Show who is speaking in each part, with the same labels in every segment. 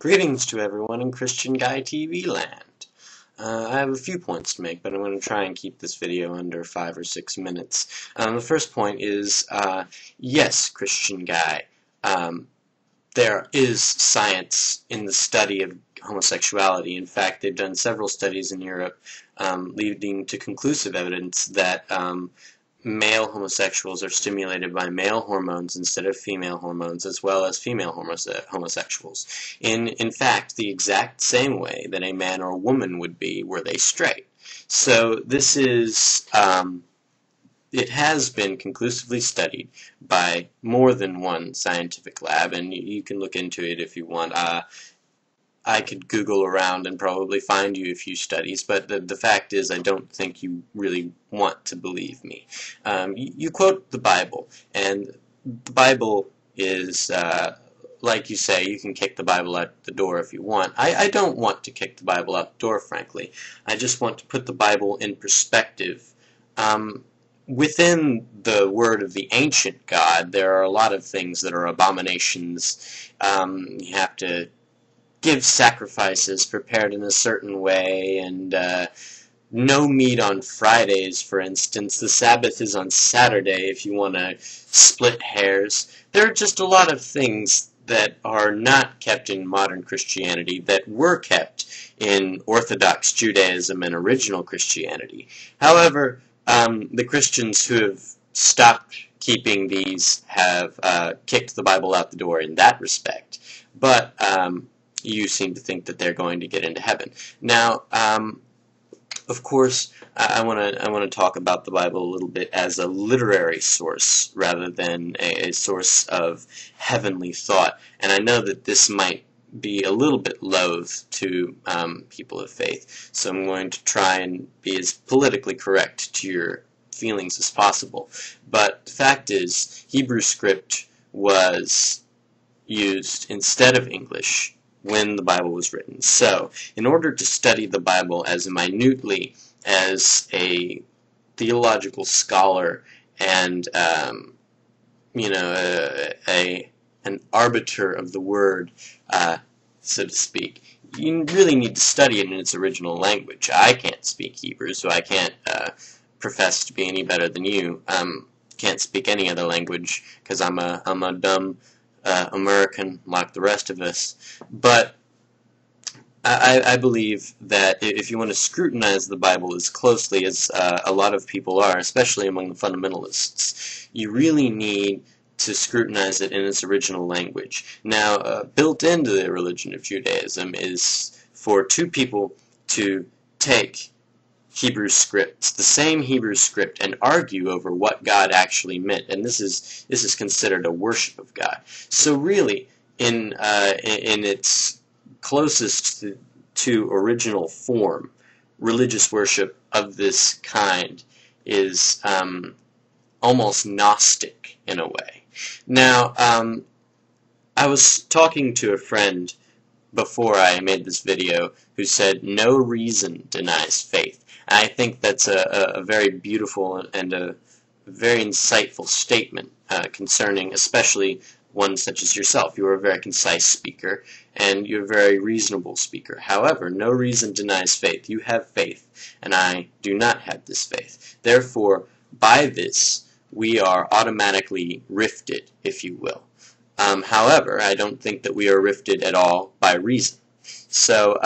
Speaker 1: Greetings to everyone in Christian Guy TV land. I have a few points to make, but I'm going to try and keep this video under 5 or 6 minutes. The first point is, yes, Christian Guy, there is science in the study of homosexuality. In fact, they've done several studies in Europe leading to conclusive evidence that male homosexuals are stimulated by male hormones instead of female hormones, as well as female homosexuals. In fact, the exact same way that a man or a woman would be were they straight. So this is, it has been conclusively studied by more than one scientific lab, and you can look into it if you want. I could Google around and probably find you a few studies, but the fact is I don't think you really want to believe me. You quote the Bible, and the Bible is, like you say, you can kick the Bible out the door if you want. I don't want to kick the Bible out the door, frankly. I just want to put the Bible in perspective. Within the word of the ancient God, there are a lot of things that are abominations. You have to give sacrifices prepared in a certain way, and no meat on Fridays, for instance. The Sabbath is on Saturday, if you want to split hairs. There are just a lot of things that are not kept in modern Christianity that were kept in Orthodox Judaism and original Christianity. However, the Christians who have stopped keeping these have kicked the Bible out the door in that respect. But you seem to think that they're going to get into heaven. Now, of course, I want to talk about the Bible a little bit as a literary source rather than a source of heavenly thought. And I know that this might be a little bit loath to people of faith, so I'm going to try and be as politically correct to your feelings as possible. But the fact is, Hebrew script was used instead of English when the Bible was written. So, in order to study the Bible as minutely as a theological scholar and, you know, an arbiter of the word, so to speak, you really need to study it in its original language. I can't speak Hebrew, so I can't profess to be any better than you. Can't speak any other language because I'm a dumb American like the rest of us. But I believe that if you want to scrutinize the Bible as closely as a lot of people are, especially among the fundamentalists, you really need to scrutinize it in its original language. Now, built into the religion of Judaism is for two people to take Hebrew scripts, the same Hebrew script, and argue over what God actually meant, and this is considered a worship of God. So really, in its closest to original form, religious worship of this kind is almost Gnostic in a way. Now, I was talking to a friend before I made this video who said no reason denies faith. I think that's a very beautiful and a very insightful statement concerning especially one such as yourself. You are a very concise speaker, and you're a very reasonable speaker. However, no reason denies faith. You have faith, and I do not have this faith. Therefore, by this, we are automatically rifted, if you will. However, I don't think that we are rifted at all by reason. So,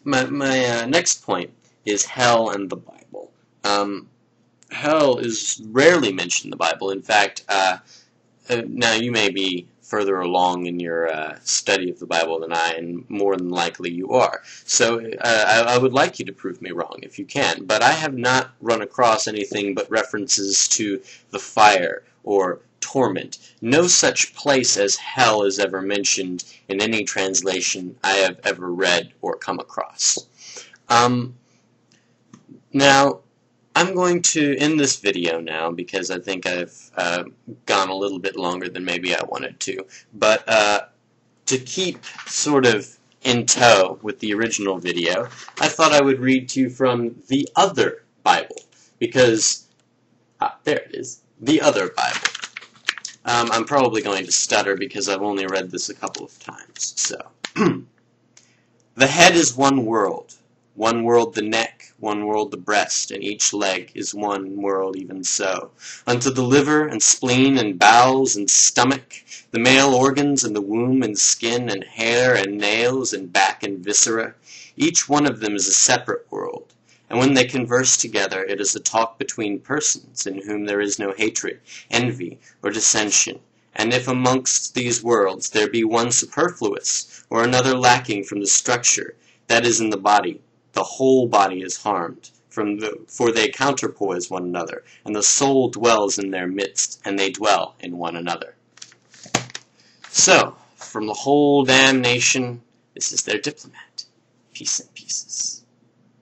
Speaker 1: my next point is hell and the Bible. Hell is rarely mentioned in the Bible. In fact, now you may be further along in your study of the Bible than I, and more than likely you are. So I would like you to prove me wrong if you can, but I have not run across anything but references to the fire or torment. No such place as hell is ever mentioned in any translation I have ever read or come across. Now, I'm going to end this video now because I think I've gone a little bit longer than maybe I wanted to. But to keep sort of in tow with the original video, I thought I would read to you from the other Bible. Because, there it is, the other Bible. I'm probably going to stutter because I've only read this a couple of times. So. The head is one world the neck, one world the breast, and each leg is one world even so. Unto the liver and spleen and bowels and stomach, the male organs and the womb and skin and hair and nails and back and viscera, each one of them is a separate world. And when they converse together, it is a talk between persons, in whom there is no hatred, envy, or dissension. And if amongst these worlds there be one superfluous, or another lacking from the structure that is in the body, the whole body is harmed, for they counterpoise one another, and the soul dwells in their midst, and they dwell in one another. So, from the whole damnation, this is their diplomat. Peace and pieces.